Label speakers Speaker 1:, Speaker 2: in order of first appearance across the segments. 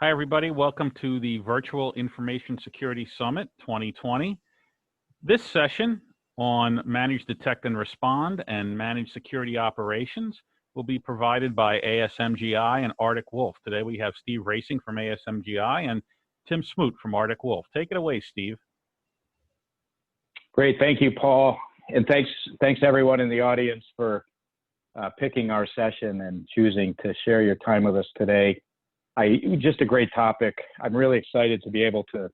Speaker 1: Hi, everybody. Welcome to the Virtual Information Security Summit 2020. This session on Manage, Detect, and Respond and Manage Security Operations will be provided by ASMGi and Arctic Wolf. Today we have Steve Roesing from ASMGi and Tim Smoot from Arctic Wolf. Take it away, Steve.
Speaker 2: Great. Thank you, Paul. And thanks everyone in the audience for picking our session and choosing to share your time with us today. Just a great topic. I'm really excited to be able to,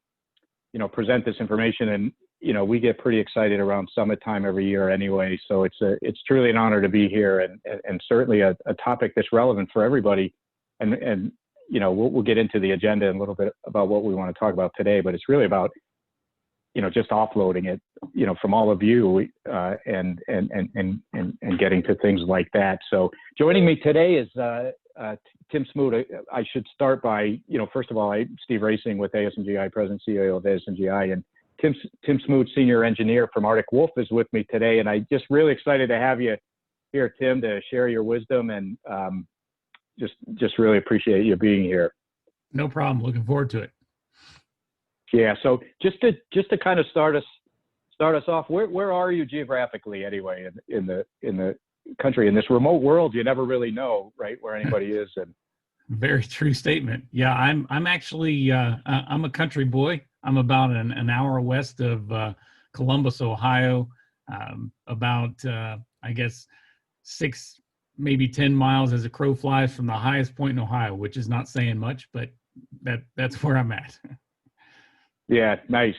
Speaker 2: present this information. And, we get pretty excited around summit time every year anyway. So it's truly an honor to be here and certainly a topic that's relevant for everybody. And we'll get into the agenda in a little bit about what we want to talk about today, but it's really about, just offloading it, from all of you and getting to things like that. So joining me today is Tim Smoot. I should start by, first of all, Steve Roesing with ASMGi, President CEO of ASMGi, and Tim Smoot, Senior Engineer from Arctic Wolf, is with me today. And I'm just really excited to have you here, Tim, to share your wisdom, and just really appreciate you being here.
Speaker 3: No problem. Looking forward to it.
Speaker 2: Yeah. So just to kind of start us off, where are you geographically anyway in the country? In this remote world, you never really know, right, where anybody is. And
Speaker 3: very true statement. Yeah, I'm actually I'm a country boy. I'm about an hour west of Columbus, Ohio. About I guess 6, maybe 10 miles as a crow flies from the highest point in Ohio, which is not saying much, but that's where I'm at.
Speaker 2: Yeah, nice.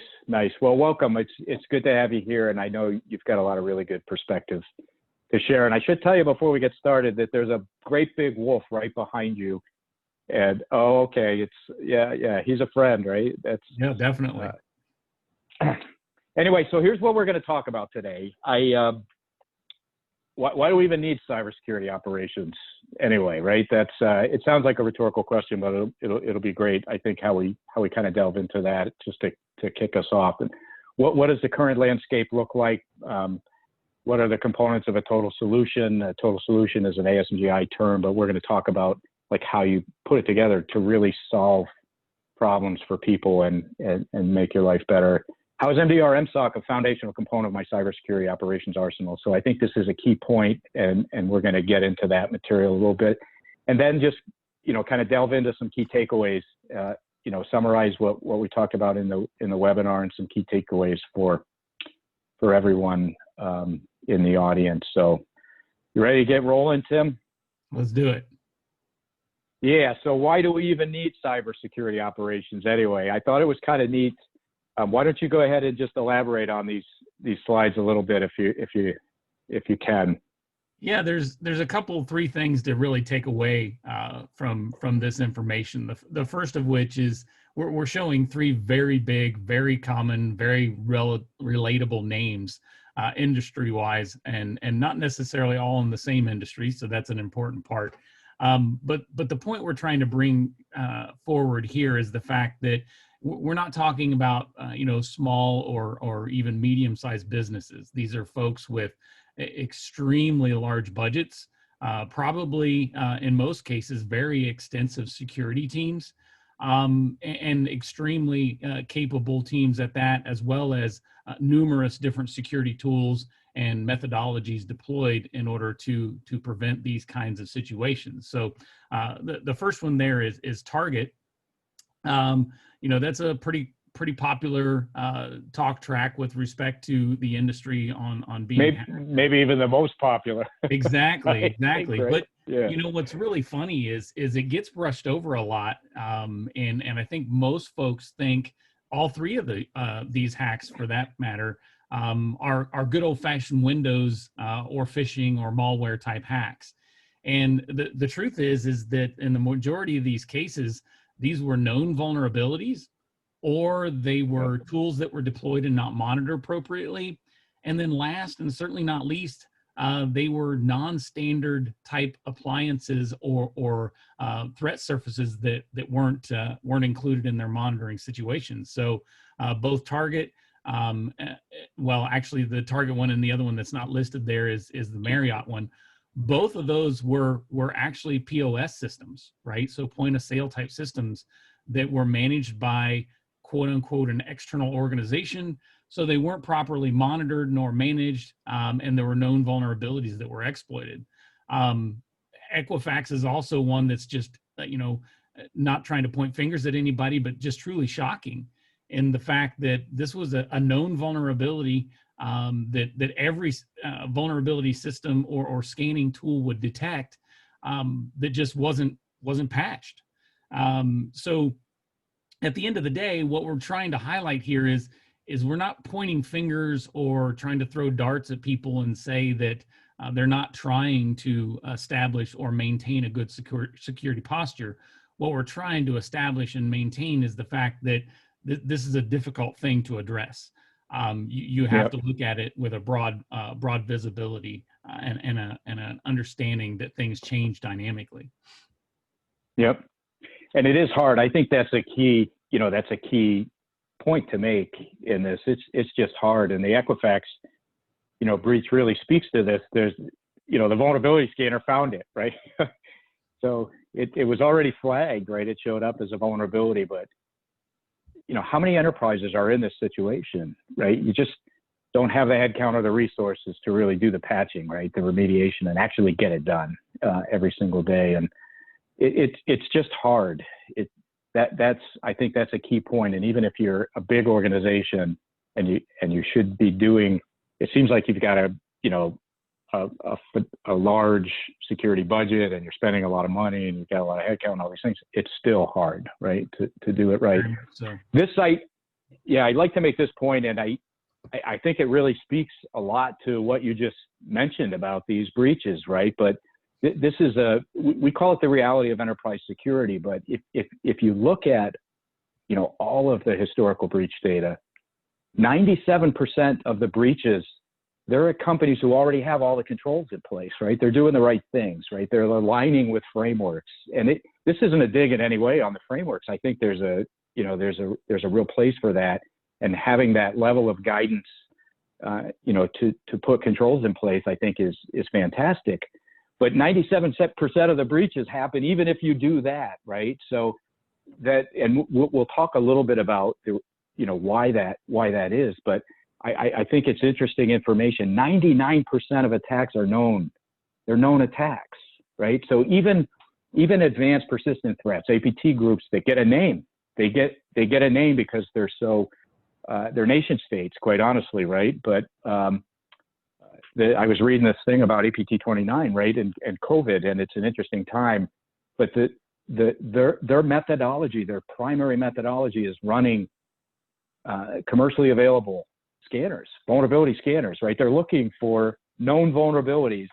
Speaker 2: Well, welcome. It's good to have you here, and I know you've got a lot of really good perspectives to share. And I should tell you before we get started that there's a great big wolf right behind you. And okay, he's a friend, right?
Speaker 3: Yeah, definitely.
Speaker 2: Anyway, so here's what we're going to talk about today. Why do we even need cybersecurity operations anyway, right? It sounds like a rhetorical question, but it'll be great. I think how we kind of delve into that just to kick us off. And what does the current landscape look like? What are the components of a total solution? A total solution is an ASMGi term, but we're going to talk about like how you put it together to really solve problems for people and make your life better. How is MDR MSOC a foundational component of my cybersecurity operations arsenal? So I think this is a key point, and we're going to get into that material a little bit, and then just kind of delve into some key takeaways. Summarize what we talked about in the webinar and some key takeaways for everyone in the audience. So you ready to get rolling, Tim?
Speaker 3: Let's do it.
Speaker 2: Yeah. So why do we even need cybersecurity operations anyway? I thought it was kind of neat. Why don't you go ahead and just elaborate on these slides a little bit if you can?
Speaker 3: Yeah, there's a couple, 3 things to really take away from this information. The first of which is we're showing 3 very big, very common, very relatable names industry-wise, and not necessarily all in the same industry. So that's an important part. But the point we're trying to bring forward here is the fact that we're not talking about small or even medium-sized businesses. These are folks with extremely large budgets, probably in most cases very extensive security teams, and extremely capable teams at that, as well as numerous different security tools and methodologies deployed in order to prevent these kinds of situations. So the first one there is Target. That's a pretty popular talk track with respect to the industry on being
Speaker 2: maybe even the most popular.
Speaker 3: Exactly.
Speaker 2: Right?
Speaker 3: But
Speaker 2: yeah.
Speaker 3: What's really funny is it gets brushed over a lot, and I think most folks think all 3 of these hacks, for that matter, are good old-fashioned Windows or phishing or malware type hacks. And the truth is that in the majority of these cases, these were known vulnerabilities, or they were tools that were deployed and not monitored appropriately. And then last and certainly not least, they were non-standard type appliances or threat surfaces that weren't included in their monitoring situations. So both Target, well, actually the Target one and the other one that's not listed there is the Marriott one. Both of those were actually POS systems, right? So point of sale type systems that were managed by quote unquote an external organization. So they weren't properly monitored nor managed, and there were known vulnerabilities that were exploited. Equifax is also one that's just, not trying to point fingers at anybody, but just truly shocking in the fact that this was a known vulnerability that every vulnerability system or scanning tool would detect, that just wasn't patched. So at the end of the day, what we're trying to highlight here is we're not pointing fingers or trying to throw darts at people and say that they're not trying to establish or maintain a good security posture. What we're trying to establish and maintain is the fact that this is a difficult thing to address. You have to look at it with a broad visibility and an understanding that things change dynamically.
Speaker 2: Yep. And it is hard. I think that's a key, that's a key point to make in this. It's just hard. And the Equifax, breach really speaks to this. There's, the vulnerability scanner found it, right? So it was already flagged, right? It showed up as a vulnerability, but how many enterprises are in this situation, right? You just don't have the headcount or the resources to really do the patching, right? The remediation and actually get it done every single day. And it's just hard. I think that's a key point. And even if you're a big organization and you should be doing, it seems like you've got a large security budget and you're spending a lot of money and you've got a lot of headcount and all these things, it's still hard, right? To do it right.
Speaker 3: So
Speaker 2: this site, I'd like to make this point, and I think it really speaks a lot to what you just mentioned about these breaches, right? But this is we call it the reality of enterprise security, but if you look at, all of the historical breach data, 97% of the breaches, they're at companies who already have all the controls in place, right? They're doing the right things, right? They're aligning with frameworks. And this isn't a dig in any way on the frameworks. I think there's a real place for that. And having that level of guidance, to put controls in place, I think is fantastic. But 97% of the breaches happen even if you do that, right? So and we'll talk a little bit about why that is, but I think it's interesting information. 99% of attacks are known. They're known attacks, right? So even advanced persistent threats, APT groups that get a name, they get a name because they're so they're nation states, quite honestly, right? But I was reading this thing about APT 29, right, and COVID, and it's an interesting time. But their methodology, their primary methodology, is running commercially available scanners, vulnerability scanners, right? They're looking for known vulnerabilities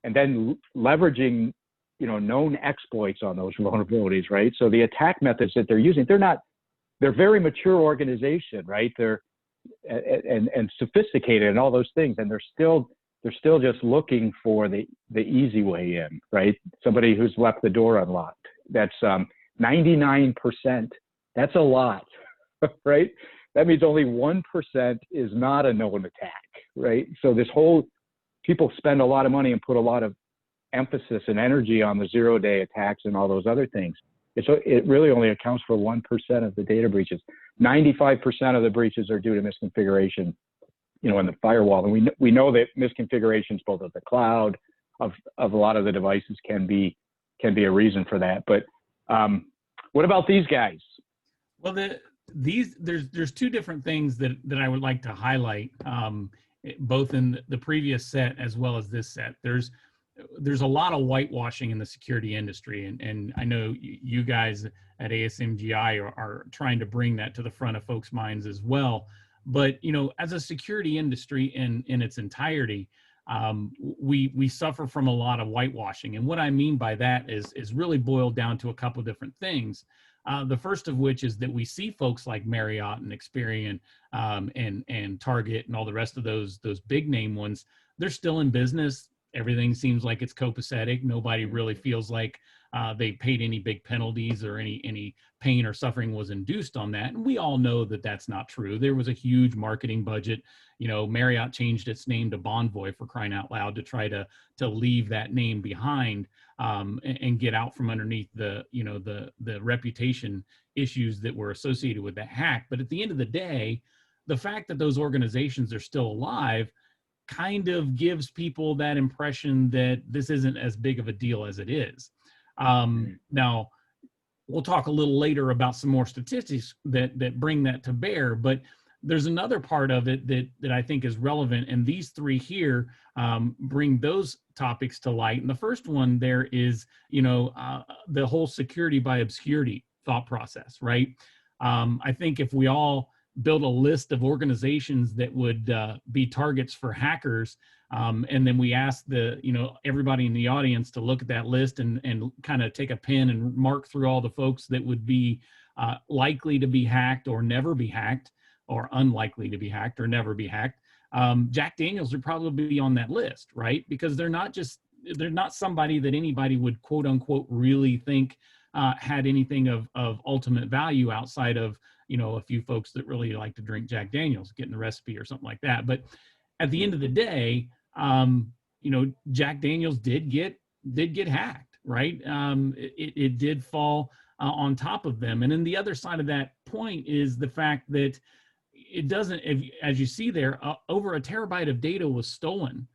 Speaker 2: and then leveraging, known exploits on those vulnerabilities, right? So the attack methods that they're using, they're very mature organization, right? They're and sophisticated and all those things, and they're still just looking for the easy way in, right? Somebody who's left the door unlocked. That's 99%. That's a lot, right? That means only 1% is not a known attack, right? So people spend a lot of money and put a lot of emphasis and energy on the zero-day attacks and all those other things. It really only accounts for 1% of the data breaches. 95% of the breaches are due to misconfiguration, in the firewall. And we know that misconfigurations, both of the cloud, of a lot of the devices, can be a reason for that. But what about these guys?
Speaker 3: Well, there's two different things that I would like to highlight, both in the previous set as well as this set. There's a lot of whitewashing in the security industry, and I know you guys at ASMGi are trying to bring that to the front of folks' minds as well. But as a security industry in its entirety, we suffer from a lot of whitewashing, and what I mean by that is really boiled down to a couple of different things. The first of which is that we see folks like Marriott and Experian and Target and all the rest of those big name ones. They're still in business. Everything seems like it's copacetic. Nobody really feels like they paid any big penalties or any pain or suffering was induced on that. And we all know that that's not true. There was a huge marketing budget. You know, Marriott changed its name to Bonvoy, for crying out loud, to try to leave that name behind, and get out from underneath the reputation issues that were associated with that hack. But at the end of the day, the fact that those organizations are still alive kind of gives people that impression that this isn't as big of a deal as it is. Now, we'll talk a little later about some more statistics that bring that to bear, but there's another part of it that I think is relevant, and these three here bring those topics to light. And the first one there is, the whole security by obscurity thought process, right? I think if we all build a list of organizations that would be targets for hackers, and then we ask everybody in the audience to look at that list and kind of take a pen and mark through all the folks that would be likely to be hacked or never be hacked, or unlikely to be hacked or never be hacked. Jack Daniels would probably be on that list, right? Because they're not somebody that anybody would quote unquote really think had anything of ultimate value outside of a few folks that really like to drink Jack Daniels, getting the recipe or something like that. But at the end of the day, Jack Daniels did get hacked, right? It did fall on top of them. And then the other side of that point is the fact that it doesn't, as you see there, over 1 terabyte of data was stolen,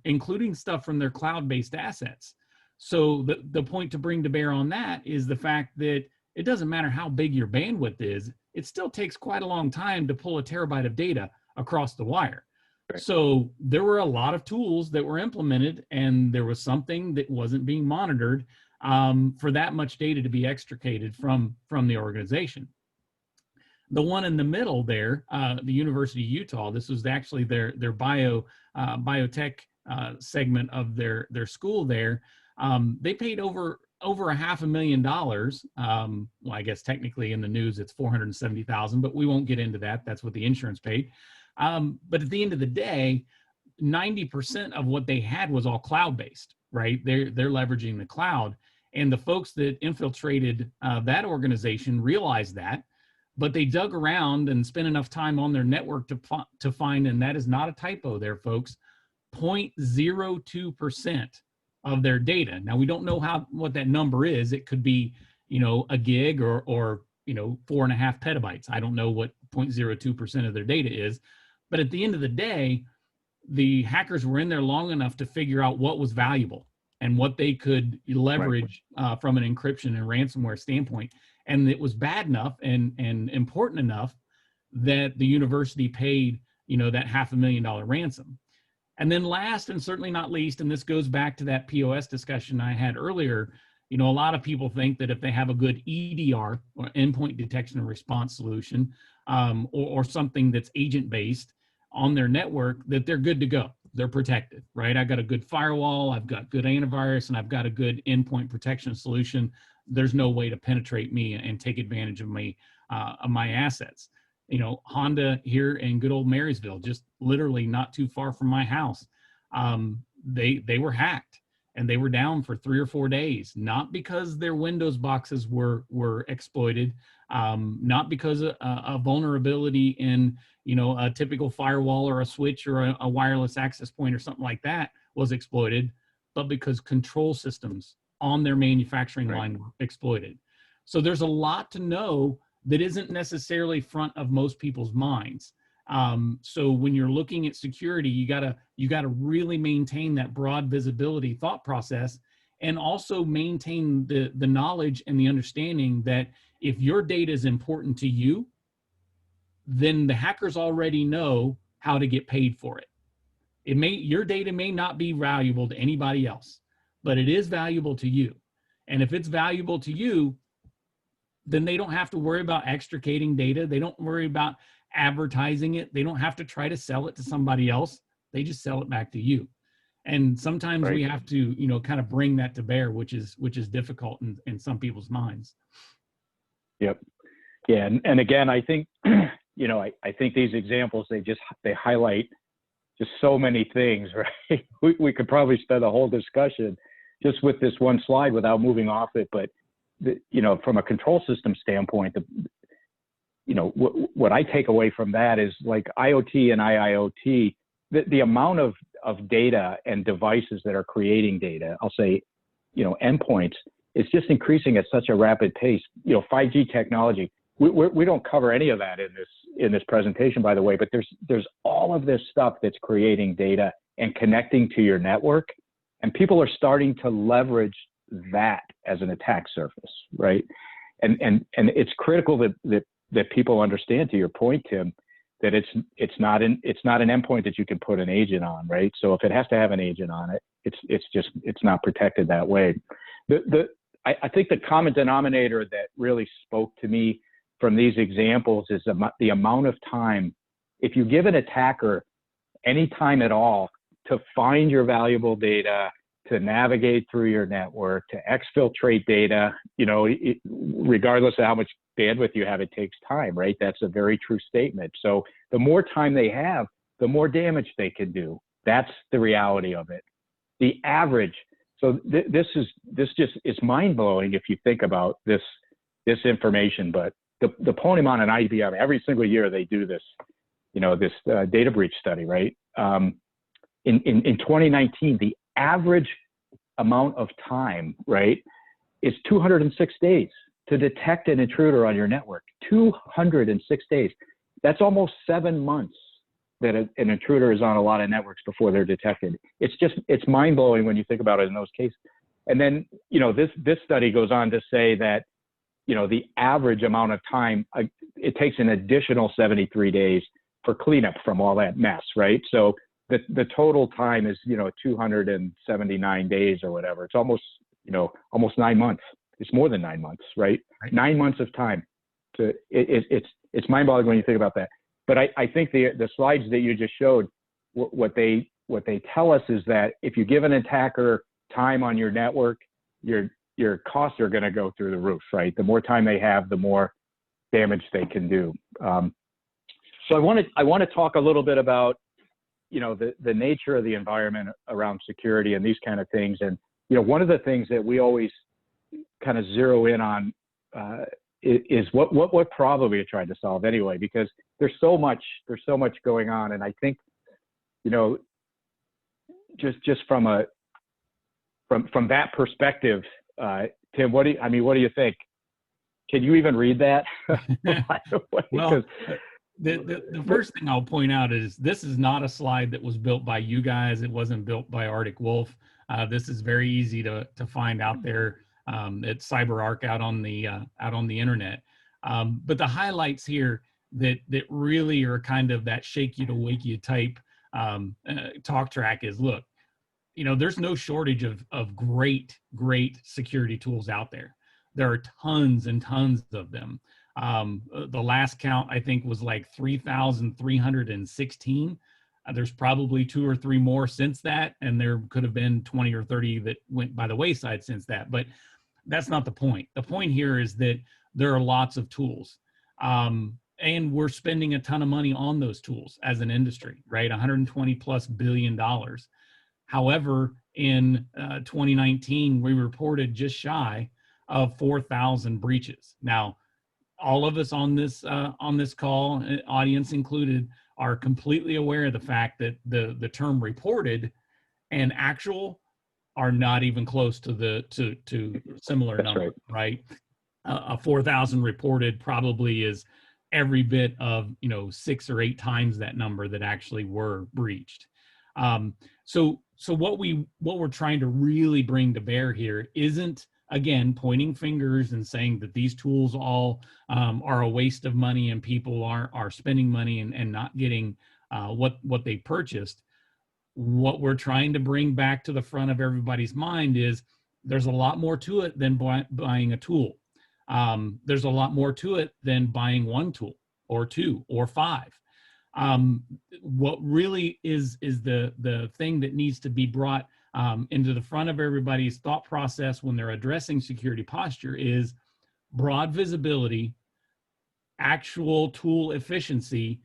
Speaker 3: including stuff from their cloud-based assets. So the point to bring to bear on that is the fact that it doesn't matter how big your bandwidth is, it still takes quite a long time to pull 1 terabyte of data across the wire. Right. So there were a lot of tools that were implemented, and there was something that wasn't being monitored for that much data to be extricated from the organization. The one in the middle there, the University of Utah, this was actually their biotech segment of their school there. They paid over $500,000. Well, I guess technically in the news it's $470,000, but we won't get into that. That's what the insurance paid. But at the end of the day, 90% of what they had was all cloud-based, right? They're leveraging the cloud, and the folks that infiltrated that organization realized that, but they dug around and spent enough time on their network to find, and that is not a typo there, folks, 0.02% of their data. Now, we don't know what that number is. It could be, a gig or 4.5 petabytes. I don't know what 0.02% of their data is. But at the end of the day, the hackers were in there long enough to figure out what was valuable and what they could leverage from an encryption and ransomware standpoint. And it was bad enough and important enough that the university paid, that $500,000 ransom. And then last and certainly not least, and this goes back to that POS discussion I had earlier, a lot of people think that if they have a good EDR, or endpoint detection and response solution, or something that's agent-based on their network, that they're good to go. They're protected, right? I've got a good firewall, I've got good antivirus, and I've got a good endpoint protection solution. There's no way to penetrate me and take advantage of my assets. Honda here in good old Marysville, just literally not too far from my house, they were hacked, and they were down for 3 or 4 days, not because their Windows boxes were exploited, not because a vulnerability in a typical firewall or a switch or a wireless access point or something like that was exploited, but because control systems on their manufacturing line were exploited. So there's a lot to know that isn't necessarily front of most people's minds. So when you're looking at security, you gotta really maintain that broad visibility thought process, and also maintain the knowledge and the understanding that if your data is important to you, then the hackers already know how to get paid for it. Your data may not be valuable to anybody else, but it is valuable to you. And if it's valuable to you, then they don't have to worry about extricating data. They don't worry about advertising it. They don't have to try to sell it to somebody else. They just sell it back to you. And sometimes we have to, kind of bring that to bear, which is difficult in some people's minds.
Speaker 2: Yep. Yeah. And again, I think, I think these examples, they highlight just so many things, right? We could probably spend a whole discussion just with this one slide without moving off it. But, from a control system standpoint, what I take away from that is like IoT and IIoT, the amount of data and devices that are creating data, I'll say, endpoints, is just increasing at such a rapid pace. 5G technology, we don't cover any of that in this presentation, by the way, but there's all of this stuff that's creating data and connecting to your network, and people are starting to leverage that as an attack surface, right? And it's critical that people understand, to your point, Tim, that it's not an endpoint that you can put an agent on, right? So if it has to have an agent on it, it's not protected that way. I think the common denominator that really spoke to me from these examples is the amount of time. If you give an attacker any time at all to find your valuable data, to navigate through your network, to exfiltrate data, regardless of how much bandwidth you have, it takes time, right? That's a very true statement. So the more time they have, the more damage they can do. That's the reality of it. The average, so this it's mind-blowing if you think about this information, but the Pwnimon and IBM, every single year they do this, this data breach study, right? In 2019, the average amount of time, right, is 206 days to detect an intruder on your network. 206 days. That's almost 7 months that an intruder is on a lot of networks before they're detected. It's mind-blowing when you think about it in those cases. And then, this study goes on to say that, the average amount of time, it takes an additional 73 days for cleanup from all that mess, right? So the total time is, 279 days or whatever. It's almost 9 months. It's more than 9 months, right? 9 months of time. It's mind-boggling when you think about that. But I think the slides that you just showed, what they tell us is that if you give an attacker time on your network, your costs are going to go through the roof, right? The more time they have, the more damage they can do. So I want to talk a little bit about the nature of the environment around security and these kind of things. And one of the things that we always kind of zero in on is what problem we are trying to solve anyway, because there's so much going on. And I think just from that perspective, Tim, what do you think? Can you even read that?
Speaker 3: Well, the first thing I'll point out is this is not a slide that was built by you guys. It wasn't built by Arctic Wolf. This is very easy to find out there at CyberArk out on the internet. But the highlights here that really are kind of that shake you to wake you type talk track is, look, there's no shortage of great security tools out there. There are tons and tons of them. The last count, I think, was like 3,316. There's probably 2 or 3 more since that, and there could have been 20 or 30 that went by the wayside since that. But that's not the point. The point here is that there are lots of tools, and we're spending a ton of money on those tools as an industry, right? $120+ billion. However, in 2019, we reported just shy of 4,000 breaches. Now, all of us on this call, audience included, are completely aware of the fact that the term reported and actual are not even close to to similar number, right? A 4,000 reported probably is every bit of 6 or 8 times that number that actually were breached. So what we're trying to really bring to bear here isn't, again, pointing fingers and saying that these tools all are a waste of money and people are spending money and not getting what they purchased. What we're trying to bring back to the front of everybody's mind is there's a lot more to it than buying a tool. There's a lot more to it than buying 1 tool or 2 or 5. What really is the thing that needs to be brought into the front of everybody's thought process when they're addressing security posture is broad visibility, actual tool efficiency,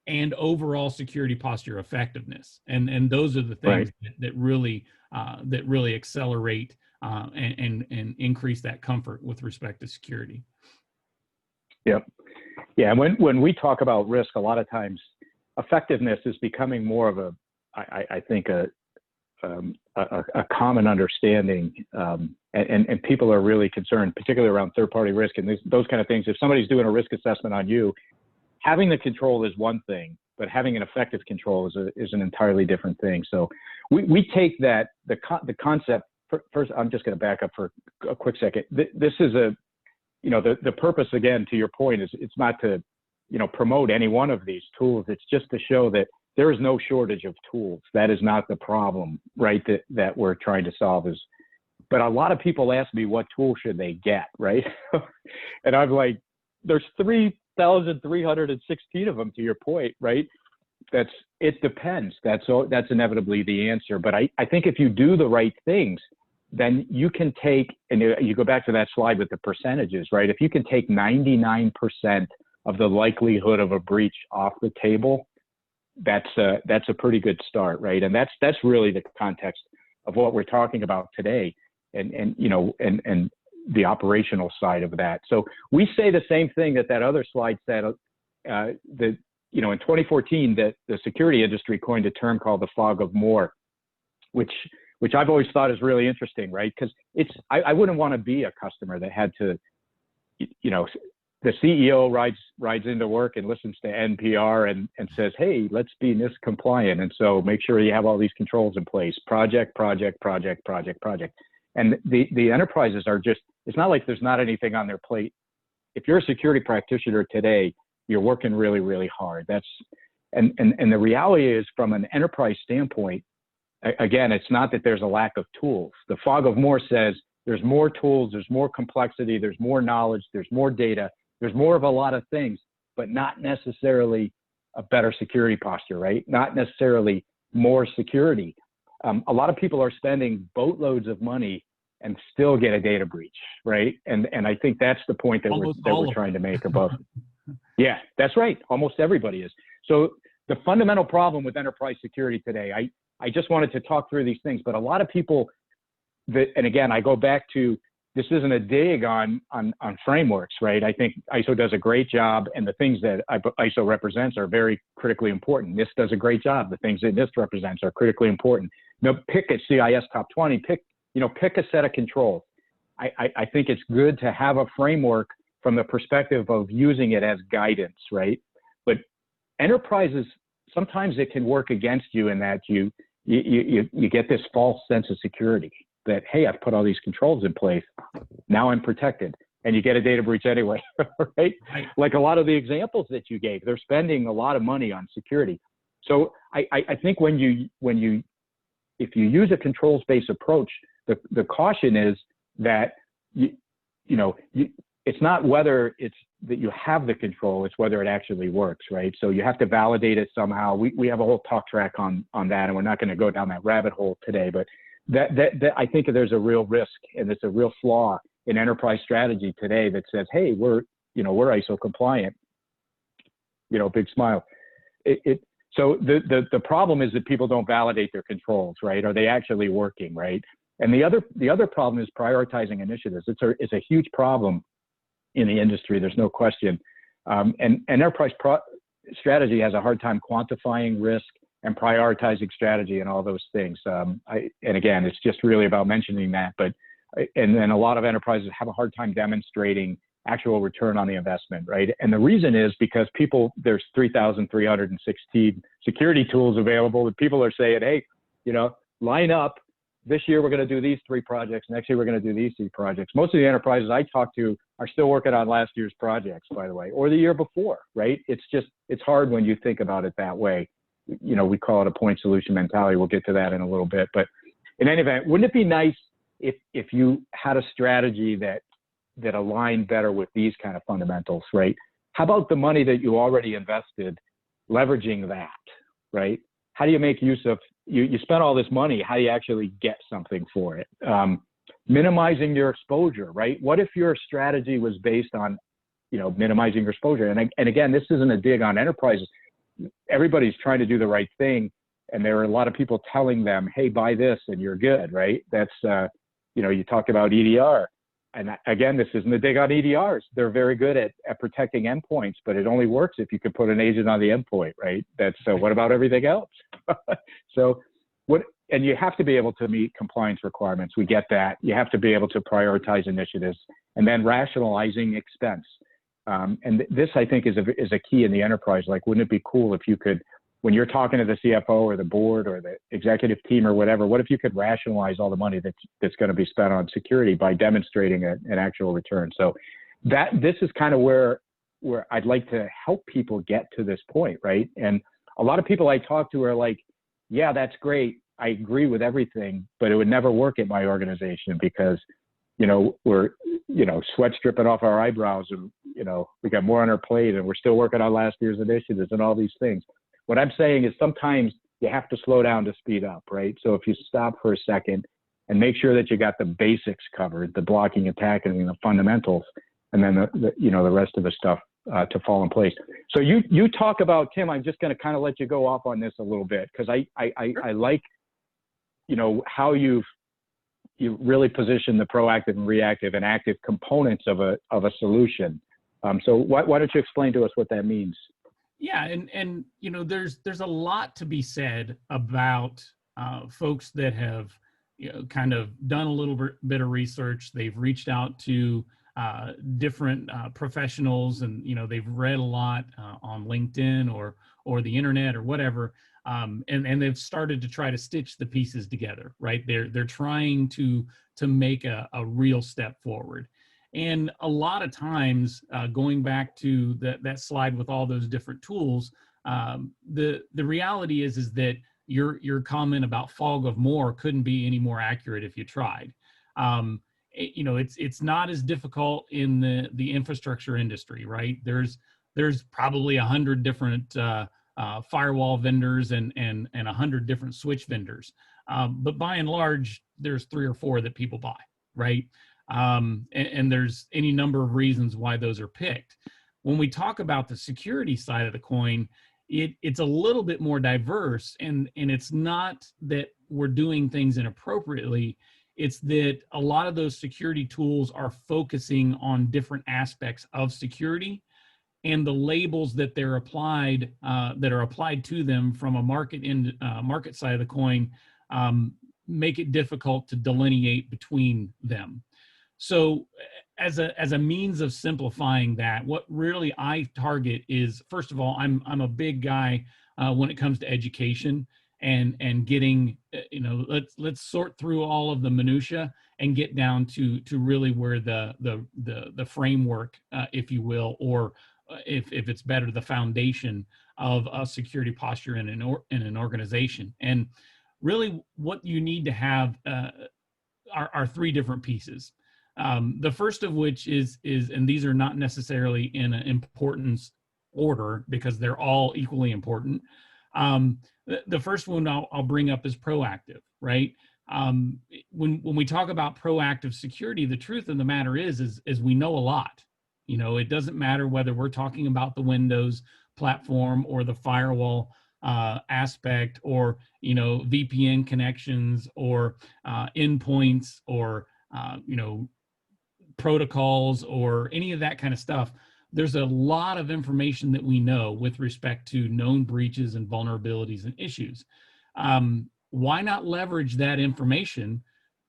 Speaker 3: and overall security posture effectiveness. And those are the things that really accelerate and increase that comfort with respect to security.
Speaker 2: Yep. Yeah. And when we talk about risk, a lot of times effectiveness is becoming more of I think a common understanding, and people are really concerned, particularly around third-party risk and those kind of things. If somebody's doing a risk assessment on you, having the control is one thing, but having an effective control is an entirely different thing. So we take that the concept. First, I'm just going to back up for a quick second. This is the purpose, again, to your point, is it's not to promote any one of these tools. It's just to show that there is no shortage of tools. That is not the problem, right? That we're trying to solve is. But a lot of people ask me, what tool should they get, right? And I'm like, there's 3,316 of them, to your point, right? It depends. That's inevitably the answer. But I think if you do the right things, then you can take, and you go back to that slide with the percentages, right? If you can take 99% of the likelihood of a breach off the table, that's a pretty good start, right? And that's really the context of what we're talking about today, and the operational side of that. So we say the same thing that other slide said. In 2014, the security industry coined a term called the fog of more, which I've always thought is really interesting, right? Because I wouldn't want to be a customer that had to, the CEO rides into work and listens to NPR and says, hey, let's be NIST compliant. And so make sure you have all these controls in place, project. And the enterprises are just, it's not like there's not anything on their plate. If you're a security practitioner today, you're working really, really hard. And the reality is, from an enterprise standpoint, again, it's not that there's a lack of tools. The fog of more says there's more tools, there's more complexity, there's more knowledge, there's more data, there's more of a lot of things, but not necessarily a better security posture, right? Not necessarily more security. A lot of people are spending boatloads of money and still get a data breach, right? And I think that's the point that we're trying to make above. Yeah, that's right. Almost everybody is. So the fundamental problem with enterprise security today, I just wanted to talk through these things, but a lot of people and again, I go back to, this isn't a dig on frameworks, right? I think ISO does a great job, and the things that ISO represents are very critically important. NIST does a great job. The things that NIST represents are critically important. Pick a CIS top 20, pick a set of controls. I think it's good to have a framework from the perspective of using it as guidance, right? But enterprises, sometimes it can work against you in that you get this false sense of security that, hey, I've put all these controls in place, now I'm protected, and you get a data breach anyway, right? Like a lot of the examples that you gave, they're spending a lot of money on security. So I think if you use a controls-based approach, the caution is that it's not whether it's that you have the control, it's whether it actually works, right? So you have to validate it somehow. We have a whole talk track on that, and we're not going to go down that rabbit hole today, but that I think there's a real risk, and it's a real flaw in enterprise strategy today that says, hey, we're ISO compliant, big smile. So the problem is that people don't validate their controls, right? Are they actually working, right? And the other problem is prioritizing initiatives. It's a huge problem in the industry. There's no question. And enterprise strategy has a hard time quantifying risk and prioritizing strategy and all those things. And again, it's just really about mentioning that. And then a lot of enterprises have a hard time demonstrating actual return on the investment, right? And the reason is because there's 3,316 security tools available, and people are saying, hey, line up. This year, we're going to do these 3 projects. Next year, we're going to do these 3 projects. Most of the enterprises I talk to are still working on last year's projects, by the way, or the year before, right? It's hard when you think about it that way. We call it a point solution mentality. We'll get to that in a little bit. But in any event, wouldn't it be nice if you had a strategy that aligned better with these kind of fundamentals, right? How about the money that you already invested, leveraging that, right? How do you make use of, you spent all this money, how do you actually get something for it? Minimizing your exposure, right? What if your strategy was based on, minimizing your exposure? And again, this isn't a dig on enterprises. everybody's trying to do the right thing, and there are a lot of people telling them, hey, buy this and you're good, right? That's, you talk about EDR. And again, this isn't a dig on EDRs. They're very good at protecting endpoints, but it only works if you can put an agent on the endpoint, right? That's what about everything else? And you have to be able to meet compliance requirements. We get that. You have to be able to prioritize initiatives, and then rationalizing expense. And this, I think, is a key in the enterprise. Like, wouldn't it be cool if you could, when you're talking to the CFO or the board or the executive team or whatever, what if you could rationalize all the money that's going to be spent on security by demonstrating an actual return? So this is kind of where I'd like to help people get to this point, right? And a lot of people I talk to are like, yeah, that's great. I agree with everything, but it would never work at my organization because, we're, sweat's dripping off our eyebrows, and, we got more on our plate, and we're still working on last year's initiatives and all these things. What I'm saying is sometimes you have to slow down to speed up, right? So if you stop for a second and make sure that you got the basics covered, the blocking and tackling, the fundamentals, and then the rest of the stuff to fall in place. So you talk about, Tim, I'm just going to kind of let you go off on this a little bit, because I like, how you really position the proactive and reactive and active components of a solution. So why don't you explain to us what that means?
Speaker 3: Yeah, and there's a lot to be said about folks that have kind of done a little bit of research. They've reached out to different professionals, and they've read a lot on LinkedIn or the internet or whatever, and they've started to try to stitch the pieces together. Right? They're trying to make a real step forward. And a lot of times, going back to that slide with all those different tools, the reality is that your comment about fog of more couldn't be any more accurate if you tried. It's not as difficult in the infrastructure industry, right? There's probably 100 different firewall vendors and 100 different switch vendors, but by and large, there's 3 or 4 that people buy, right? And there's any number of reasons why those are picked. When we talk about the security side of the coin, it's a little bit more diverse, and it's not that we're doing things inappropriately. It's that a lot of those security tools are focusing on different aspects of security, and the labels that they're applied, that are applied to them from a market side of the coin, make it difficult to delineate between them. So as a means of simplifying that, what really I target is, first of all, I'm a big guy when it comes to education and getting, let's sort through all of the minutia and get down to really where the framework, if you will, or if it's better, the foundation of a security posture in an organization. And really what you need to have are 3 different pieces. The first of which is, and these are not necessarily in an importance order because they're all equally important. The first one I'll bring up is proactive, right? When we talk about proactive security, the truth of the matter is we know a lot. It doesn't matter whether we're talking about the Windows platform or the firewall aspect, or VPN connections, or endpoints, or protocols, or any of that kind of stuff. There's a lot of information that we know with respect to known breaches and vulnerabilities and issues. Why not leverage that information,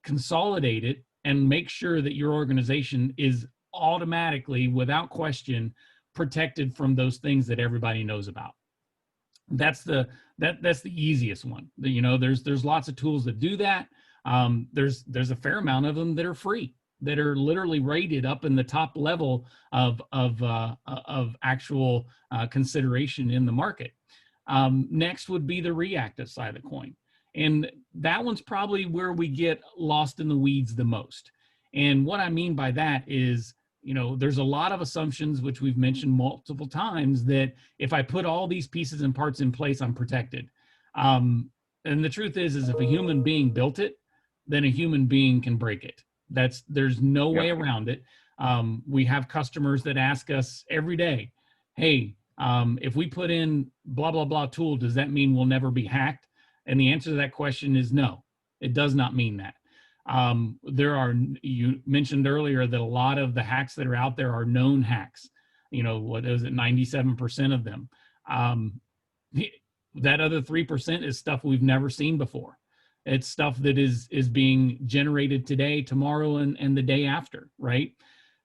Speaker 3: consolidate it, and make sure that your organization is automatically, without question, protected from those things that everybody knows about? That's the easiest one. There's lots of tools that do that. There's a fair amount of them that are free, that are literally rated up in the top level of actual consideration in the market. Next would be the reactive side of the coin. And that one's probably where we get lost in the weeds the most. And what I mean by that is, there's a lot of assumptions, which we've mentioned multiple times, that if I put all these pieces and parts in place, I'm protected. And the truth is if a human being built it, then a human being can break it. There's no way around it. We have customers that ask us every day, hey, If we put in blah, blah, blah tool, does that mean we'll never be hacked? And the answer to that question is no, it does not mean that. You mentioned earlier that a lot of the hacks that are out there are known hacks. You know, what is it, 97% of them. That other 3% is stuff we've never seen before. It's stuff that is being generated today, tomorrow, and the day after, right?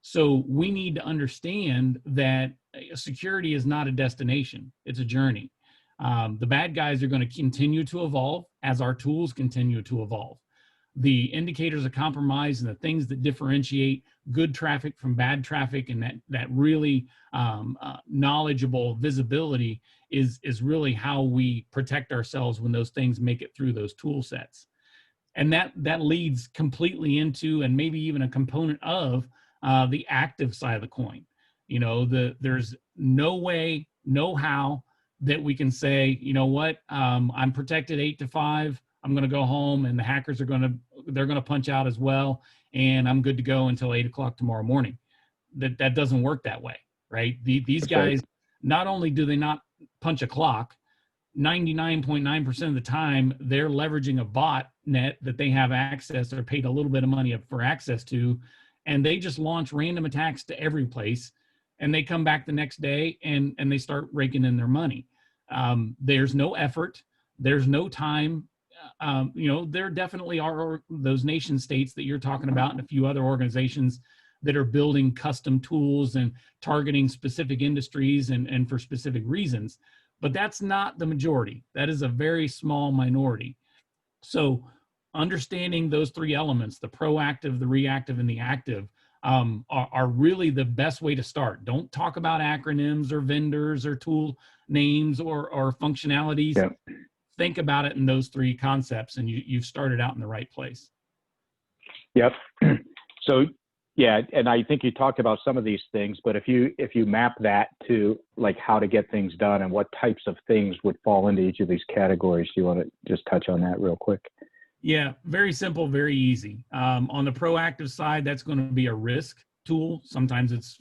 Speaker 3: So we need to understand that security is not a destination, it's a journey. The bad guys are going to continue to evolve as our tools continue to evolve. The indicators of compromise and the things that differentiate good traffic from bad traffic, and that really knowledgeable visibility is really how we protect ourselves when those things make it through those tool sets. And that leads completely into, and maybe even a component of, the active side of the coin. You know, there's no way, no how that we can say, you know what, I'm protected 8 to 5. I'm going to go home, and the hackers they're going to punch out as well, and I'm good to go until 8 o'clock tomorrow morning. That doesn't work that way, right? These guys, not only do they not punch a clock, 99.9% of the time they're leveraging a bot net that they have access or paid a little bit of money for access to, and they just launch random attacks to every place, and they come back the next day and they start raking in their money. There's no effort, there's no time. You know, there definitely are those nation states that you're talking about, and a few other organizations that are building custom tools and targeting specific industries and for specific reasons. But that's not the majority. That is a very small minority. So understanding those three elements, the proactive, the reactive, and the active, are really the best way to start. Don't talk about acronyms or vendors or tool names or functionalities.
Speaker 2: Yep.
Speaker 3: Think about it in those three concepts, and you've started out in the right place.
Speaker 2: Yep. So yeah, and I think you talked about some of these things, but if you map that to like how to get things done and what types of things would fall into each of these categories, do you want to just touch on that real quick?
Speaker 3: Yeah, very simple, very easy. On the proactive side, that's going to be a risk tool. Sometimes it's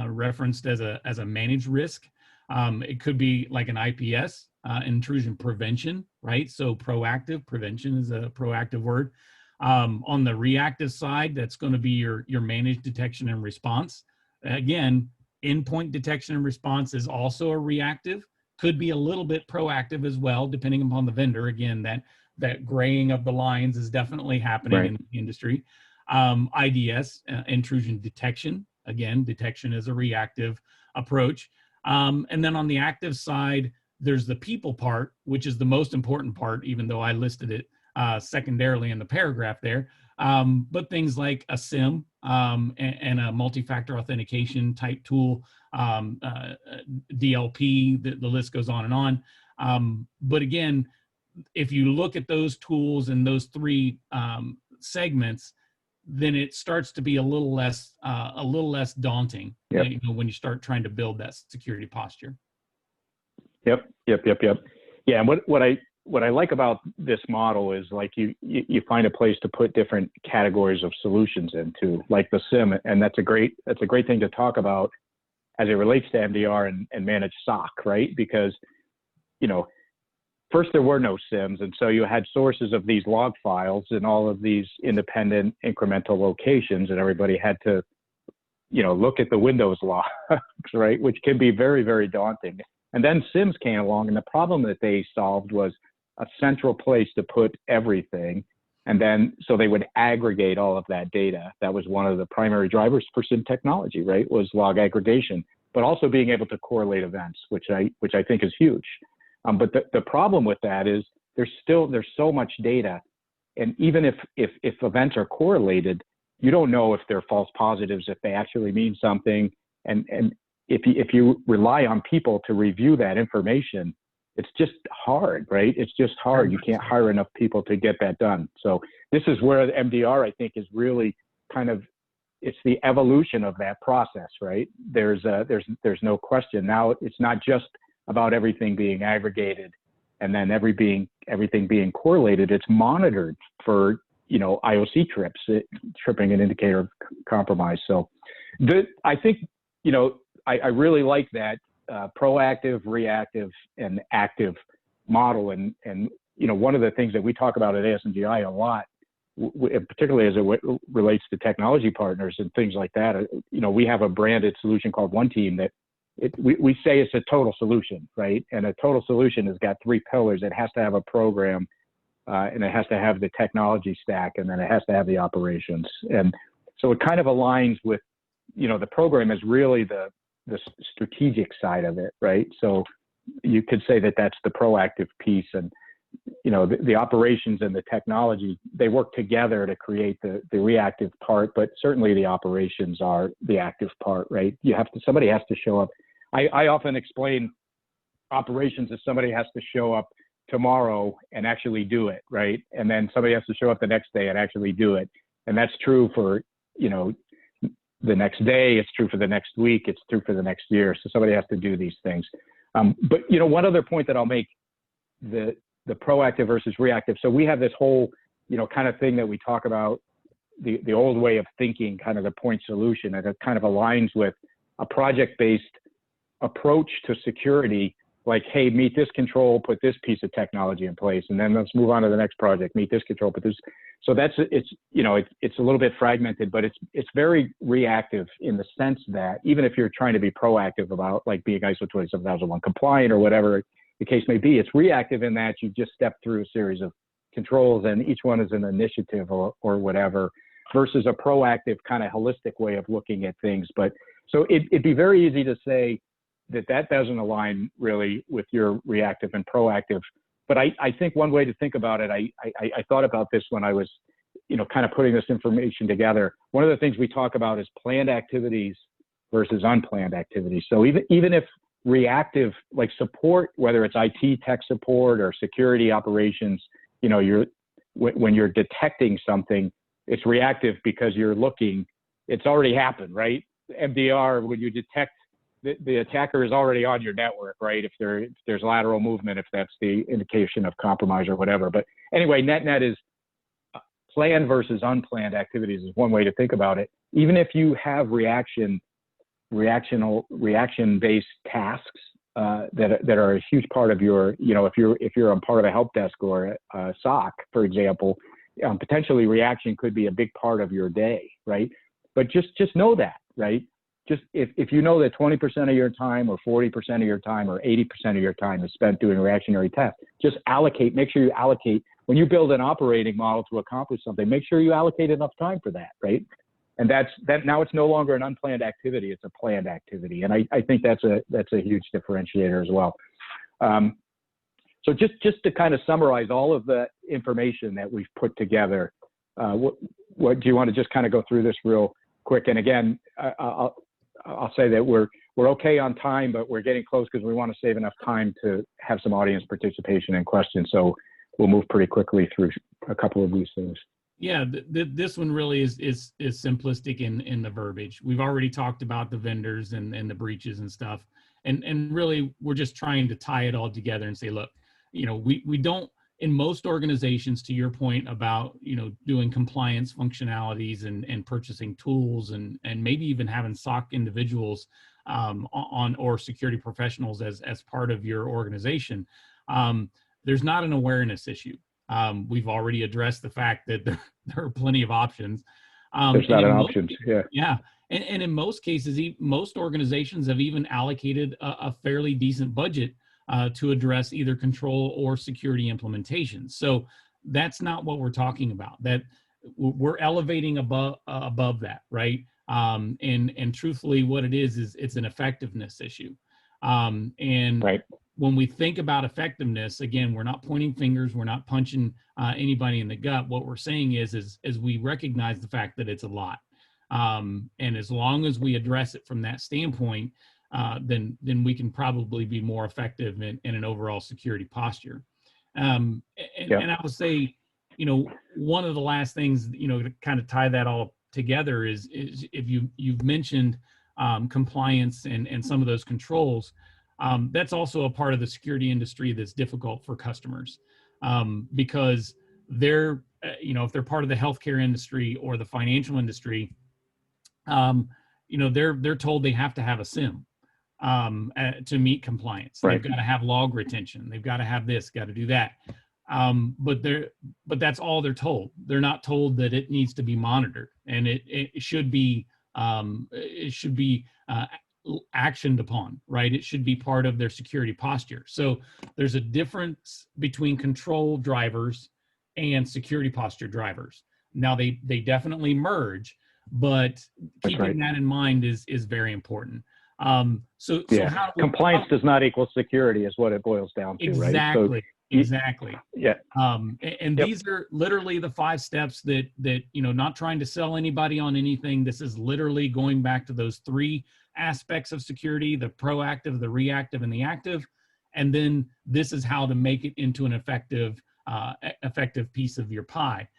Speaker 3: referenced as a managed risk. It could be like an IPS, intrusion prevention, right? So proactive, prevention is a proactive word. On the reactive side, that's going to be your managed detection and response. Again, endpoint detection and response is also a reactive, could be a little bit proactive as well, depending upon the vendor. Again, that graying of the lines is definitely happening in the industry. IDS, intrusion detection. Again, detection is a reactive approach. And then on the active side, there's the people part, which is the most important part, even though I listed it secondarily in the paragraph there. But things like a SIM and a multi-factor authentication type tool, DLP, the list goes on and on. But again, if you look at those tools and those three segments, then it starts to be a little less daunting.
Speaker 2: Yep.
Speaker 3: You know, when you start trying to build that security posture.
Speaker 2: Yep. Yeah, and what I like about this model is like you find a place to put different categories of solutions into, like the SIM, and that's a great thing to talk about as it relates to MDR and managed SOC, right? Because, you know, first there were no SIMs, and so you had sources of these log files in all of these independent incremental locations, and everybody had to, you know, look at the Windows logs, right? Which can be very, very daunting. And then SIMs came along, and the problem that they solved was a central place to put everything. And then, so they would aggregate all of that data. That was one of the primary drivers for SIM technology, right? Was log aggregation, but also being able to correlate events, which I think is huge. But the problem with that is there's so much data. And even if events are correlated, you don't know if they're false positives, if they actually mean something. And if you rely on people to review that information, it's just hard, right? It's just hard. You can't hire enough people to get that done. So this is where the MDR, I think, is really kind of, it's the evolution of that process, right? There's no question. Now it's not just about everything being aggregated and then everything being correlated. It's monitored for, you know, IOC tripping an indicator of compromise. So I think, you know, I really like that proactive, reactive, and active model. And one of the things that we talk about at ASMGi a lot, particularly as it relates to technology partners and things like that, we have a branded solution called One Team that we say it's a total solution, right? And a total solution has got 3 pillars. It has to have a program, and it has to have the technology stack, and then it has to have the operations. And so it kind of aligns with, the program is really the strategic side of it, right? So you could say that that's the proactive piece, and the operations and the technology, they work together to create the reactive part, but certainly the operations are the active part, right? Somebody has to show up. I often explain operations as somebody has to show up tomorrow and actually do it, right? And then somebody has to show up the next day and actually do it. And that's true for, the next day, it's true for the next week, it's true for the next year. So somebody has to do these things. But one other point that I'll make, the proactive versus reactive. So we have this whole, kind of thing that we talk about, the old way of thinking, kind of the point solution, and it kind of aligns with a project-based approach to security, like, hey, meet this control, put this piece of technology in place, and then let's move on to the next project, meet this control, put this. So it's a little bit fragmented, but it's very reactive in the sense that even if you're trying to be proactive about, like, being ISO 27001 compliant or whatever the case may be, it's reactive in that you just step through a series of controls and each one is an initiative or whatever, versus a proactive kind of holistic way of looking at things. But so it'd be very easy to say that doesn't align really with your reactive and proactive. But I think one way to think about it, I thought about this when I was, kind of putting this information together. One of the things we talk about is planned activities versus unplanned activities. So even if reactive, like support, whether it's IT tech support or security operations, when you're detecting something, it's reactive because you're looking, it's already happened, right? MDR, when you detect the attacker is already on your network, right? If there's lateral movement, if that's the indication of compromise or whatever. But anyway, net is planned versus unplanned activities is one way to think about it. Even if you have reaction-based tasks that are a huge part of your, if you're a part of a help desk or a SOC, for example, potentially reaction could be a big part of your day, right? But just know that, right? Just if you know that 20% of your time or 40% of your time or 80% of your time is spent doing reactionary tests, just make sure you allocate, when you build an operating model to accomplish something, make sure you allocate enough time for that, right? And now it's no longer an unplanned activity, it's a planned activity. And I think that's a huge differentiator as well. So just to kind of summarize all of the information that we've put together, what do you want to just kind of go through this real quick? And again, I'll say that we're okay on time, but we're getting close because we want to save enough time to have some audience participation and questions. So we'll move pretty quickly through a couple of these things.
Speaker 3: Yeah, this one really is simplistic in the verbiage. We've already talked about the vendors and the breaches and stuff. And really, we're just trying to tie it all together and say, look, we don't, in most organizations, to your point about, doing compliance functionalities and purchasing tools and maybe even having SOC individuals or security professionals as part of your organization, there's not an awareness issue. We've already addressed the fact that there are plenty of options.
Speaker 2: There's not an option, yeah.
Speaker 3: Yeah, and in most cases, most organizations have even allocated a fairly decent budget to address either control or security implementation. So that's not what we're talking about. That we're elevating above that, right? And truthfully, what it is it's an effectiveness issue. And right. When we think about effectiveness, again, we're not pointing fingers, we're not punching anybody in the gut. What we're saying is we recognize the fact that it's a lot. And as long as we address it from that standpoint, then we can probably be more effective in an overall security posture. And I would say, one of the last things, to kind of tie that all together is if you've mentioned compliance and some of those controls, that's also a part of the security industry that's difficult for customers because they're, if they're part of the healthcare industry or the financial industry, they're told they have to have a SIM. to meet compliance.
Speaker 2: Right.
Speaker 3: They've got to have log retention. They've got to have this, got to do that. But that's all they're told. They're not told that it needs to be monitored, and it should be actioned upon, right? It should be part of their security posture. So there's a difference between control drivers and security posture drivers. Now they definitely merge, but keeping that in mind is very important. So how
Speaker 2: compliance does not equal security is what it boils down to,
Speaker 3: exactly,
Speaker 2: right?
Speaker 3: So, exactly.
Speaker 2: Yeah.
Speaker 3: And these are literally the 5 steps that not trying to sell anybody on anything. This is literally going back to those 3 aspects of security: the proactive, the reactive, and the active. And then this is how to make it into an effective piece of your pie.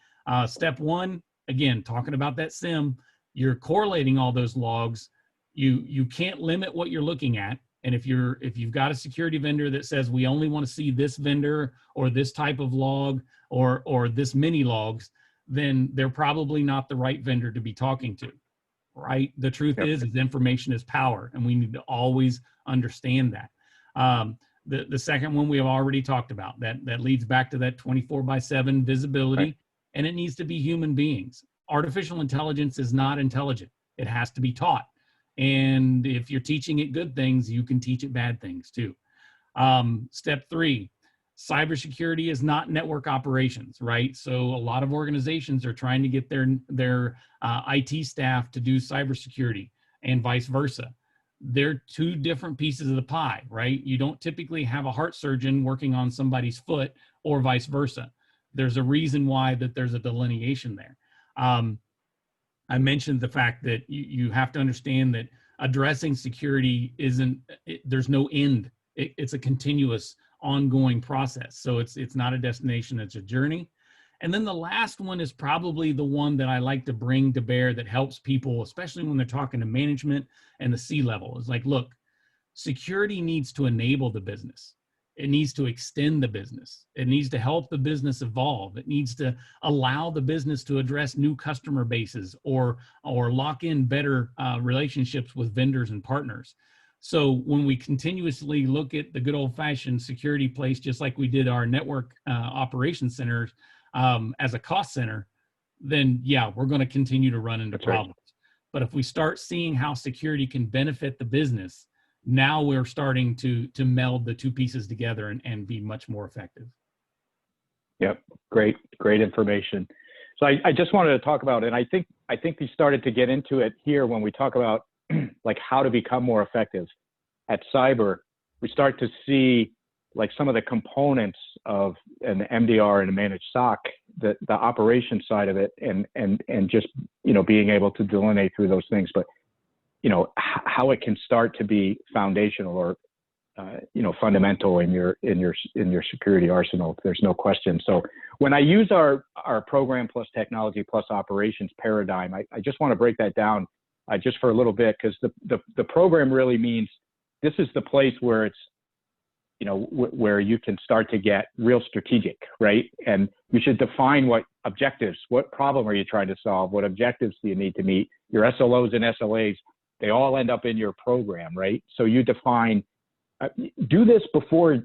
Speaker 3: Step 1, again, talking about that SIM, you're correlating all those logs. You can't limit what you're looking at. And if you've got a security vendor that says we only want to see this vendor or this type of log or this many logs, then they're probably not the right vendor to be talking to, right? The truth is information is power, and we need to always understand that. The second one we have already talked about, that leads back to that 24/7 visibility, right. And it needs to be human beings. Artificial intelligence is not intelligent. It has to be taught. And if you're teaching it good things, you can teach it bad things too. Step 3, cybersecurity is not network operations, right? So a lot of organizations are trying to get their IT staff to do cybersecurity and vice versa. They're 2 different pieces of the pie, right? You don't typically have a heart surgeon working on somebody's foot or vice versa. There's a reason why that there's a delineation there. I mentioned the fact that you have to understand that addressing security there's no end. It's a continuous, ongoing process. So it's not a destination, it's a journey. And then the last one is probably the one that I like to bring to bear that helps people, especially when they're talking to management and the C-level. It's like, look, security needs to enable the business. It needs to extend the business. It needs to help the business evolve. It needs to allow the business to address new customer bases or lock in better relationships with vendors and partners. So when we continuously look at the good old-fashioned security place, just like we did our network operations centers as a cost center, then yeah, we're going to continue to run into problems. Right. But if we start seeing how security can benefit the business, now we're starting to meld the 2 pieces together and be much more effective.
Speaker 2: Yep, great information. So I just wanted to talk about, and I think we started to get into it here when we talk about like how to become more effective at cyber. We start to see like some of the components of an MDR and a managed SOC, the operation side of it, and just being able to delineate through those things, but how it can start to be foundational or fundamental in your security arsenal. There's no question. So when I use our program plus technology plus operations paradigm, I just want to break that down just for a little bit, because the program really means this is the place where it's where you can start to get real strategic, right? And you should define what problem are you trying to solve? What objectives do you need to meet? Your SLOs and SLAs, they all end up in your program, right? So you define, do this before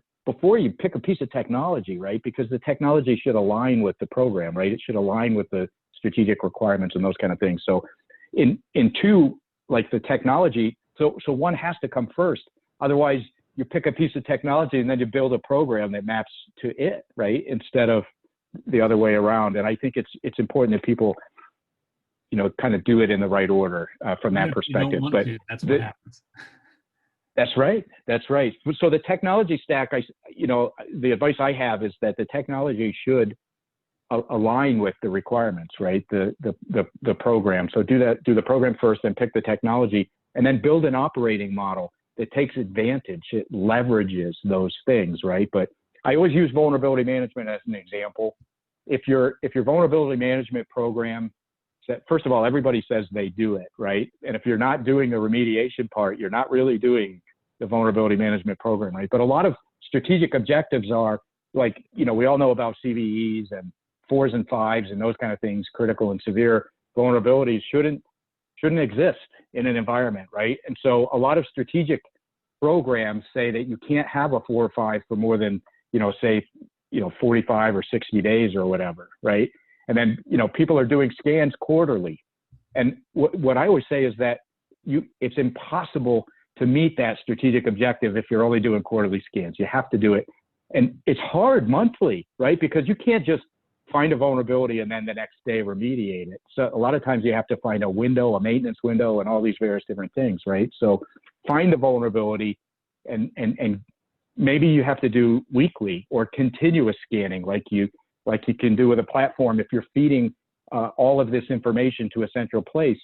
Speaker 2: you pick a piece of technology, right? Because the technology should align with the program, right? It should align with the strategic requirements and those kind of things. So in 2, like the technology, so 1 has to come first. Otherwise, you pick a piece of technology and then you build a program that maps to it, right? Instead of the other way around. And I think it's important that people kind of do it in the right order from that perspective. But
Speaker 3: that's what happens.
Speaker 2: That's right. So the technology stack, the advice I have is that the technology should align with the requirements, right? The program. So do the program first, then pick the technology, and then build an operating model that takes advantage. It leverages those things, right? But I always use vulnerability management as an example. If your vulnerability management program, first of all, everybody says they do it, right? And if you're not doing the remediation part, you're not really doing the vulnerability management program, right? But a lot of strategic objectives are like, we all know about CVEs and 4s and 5s and those kind of things. Critical and severe vulnerabilities shouldn't exist in an environment, right? And so a lot of strategic programs say that you can't have a 4 or 5 for more than, say, 45 or 60 days or whatever, right? And then, people are doing scans quarterly. And what I always say is that it's impossible to meet that strategic objective if you're only doing quarterly scans. You have to do it. And it's hard monthly, right? Because you can't just find a vulnerability and then the next day remediate it. So a lot of times you have to find a window, a maintenance window, and all these various different things, right? So find the vulnerability, and maybe you have to do weekly or continuous scanning like you can do with a platform. If you're feeding all of this information to a central place,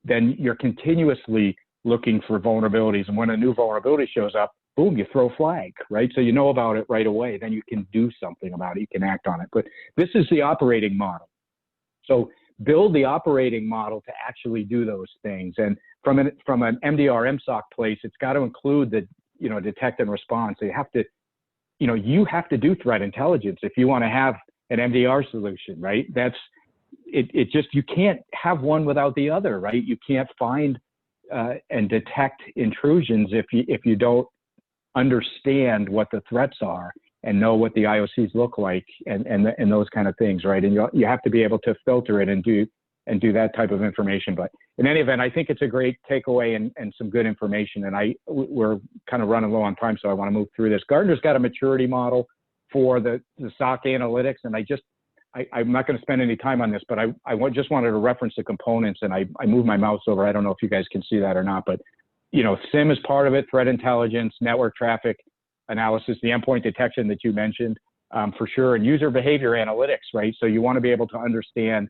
Speaker 2: then you're continuously looking for vulnerabilities. And when a new vulnerability shows up, boom, you throw a flag, right? So you know about it right away. Then you can do something about it. You can act on it. But this is the operating model. So build the operating model to actually do those things. And from an MDR MSOC place, it's got to include the, detect and respond. So you have to do threat intelligence if you want to have an MDR solution, right? It just, you can't have one without the other, right? You can't find and detect intrusions if you don't understand what the threats are and know what the IOCs look like and those kind of things, right? And you have to be able to filter it and do that type of information. But in any event, I think it's a great takeaway and some good information. And we're kind of running low on time, so I want to move through this. Gartner's got a maturity model for the SOC analytics, and I'm not going to spend any time on this, but I just wanted to reference the components, and I moved my mouse over. I don't know if you guys can see that or not, but SIM is part of it, threat intelligence, network traffic analysis, the endpoint detection that you mentioned, for sure, and user behavior analytics, right? So you want to be able to understand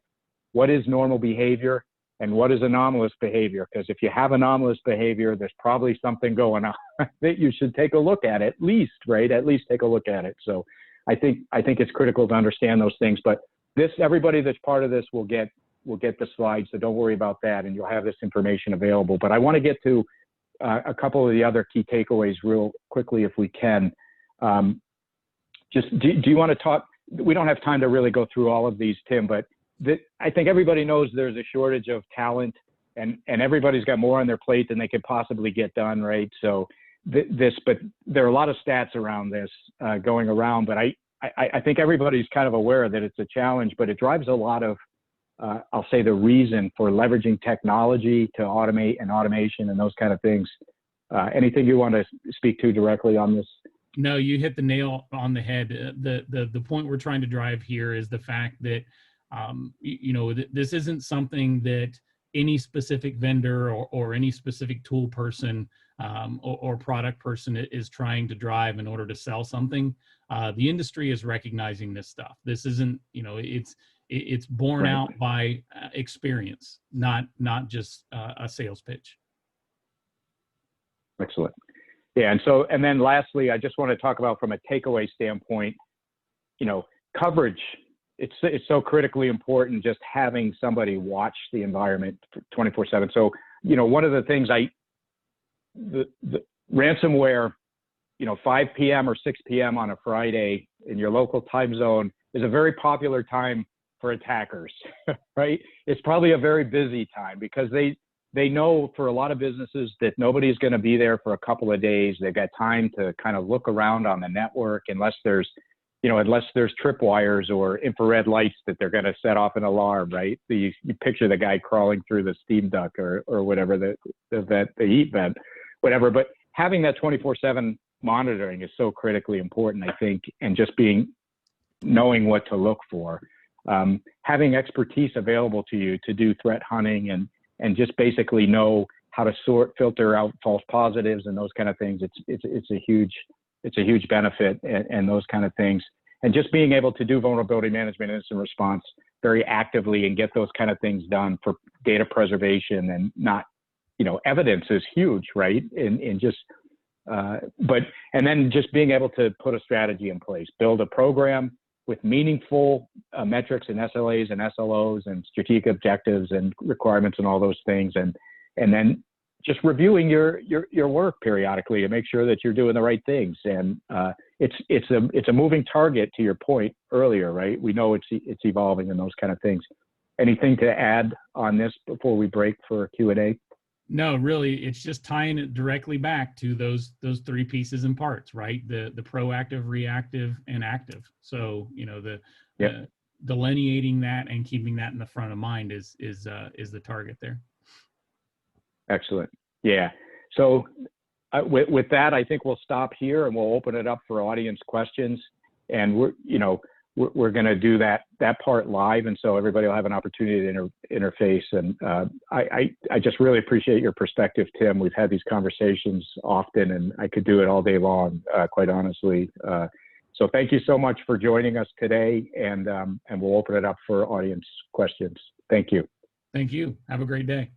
Speaker 2: what is normal behavior and what is anomalous behavior, because if you have anomalous behavior, there's probably something going on that you should take a look at least, right? At least take a look at it. So I think it's critical to understand those things, but everybody that's part of this will get the slides, so don't worry about that, and you'll have this information available. But I want to get to a couple of the other key takeaways real quickly if we can. Do you want to talk? We don't have time to really go through all of these, Tim, but I think everybody knows there's a shortage of talent, and everybody's got more on their plate than they could possibly get done, right? So but there are a lot of stats around this going around, but I think everybody's kind of aware that it's a challenge, but it drives a lot of, I'll say, the reason for leveraging technology to automate and automation and those kind of things. Anything you want to speak to directly on this?
Speaker 3: No, you hit the nail on the head. The point we're trying to drive here is the fact that, this isn't something that any specific vendor or any specific tool person or product person is trying to drive in order to sell something. The industry is recognizing this stuff. This isn't, it's borne
Speaker 2: Right.
Speaker 3: out by experience, not just a sales pitch.
Speaker 2: Excellent. Yeah, and then lastly, I just want to talk about from a takeaway standpoint, coverage. It's so critically important, just having somebody watch the environment 24/7. So, one of the things the ransomware, 5 p.m. or 6 p.m. on a Friday in your local time zone is a very popular time for attackers, right? It's probably a very busy time because they know for a lot of businesses that nobody's going to be there for a couple of days. They've got time to kind of look around on the network unless there's tripwires or infrared lights that they're going to set off an alarm, right? So you picture the guy crawling through the steam duct or whatever, the heat vent, whatever. But having that 24/7 monitoring is so critically important, I think, and just knowing what to look for. Having expertise available to you to do threat hunting and just basically know how to filter out false positives and those kind of things. It's a huge benefit and those kind of things. And just being able to do vulnerability management and incident response very actively and get those kind of things done for data preservation and not, evidence is huge, right? And then just being able to put a strategy in place, build a program with meaningful metrics and SLAs and SLOs and strategic objectives and requirements and all those things. And then just reviewing your work periodically to make sure that you're doing the right things. And it's a moving target, to your point earlier, right? We know it's evolving and those kind of things. Anything to add on this before we break for Q&A?
Speaker 3: No, really, it's just tying it directly back to those three pieces and parts, right? The proactive, reactive, and active. So, you know, the delineating that and keeping that in the front of mind is the target there.
Speaker 2: Excellent. Yeah. So with that, I think we'll stop here and we'll open it up for audience questions. And we're going to do that part live, and so everybody will have an opportunity to interface. And I just really appreciate your perspective, Tim. We've had these conversations often, and I could do it all day long, quite honestly. So thank you so much for joining us today, and we'll open it up for audience questions. Thank you.
Speaker 3: Thank you. Have a great day.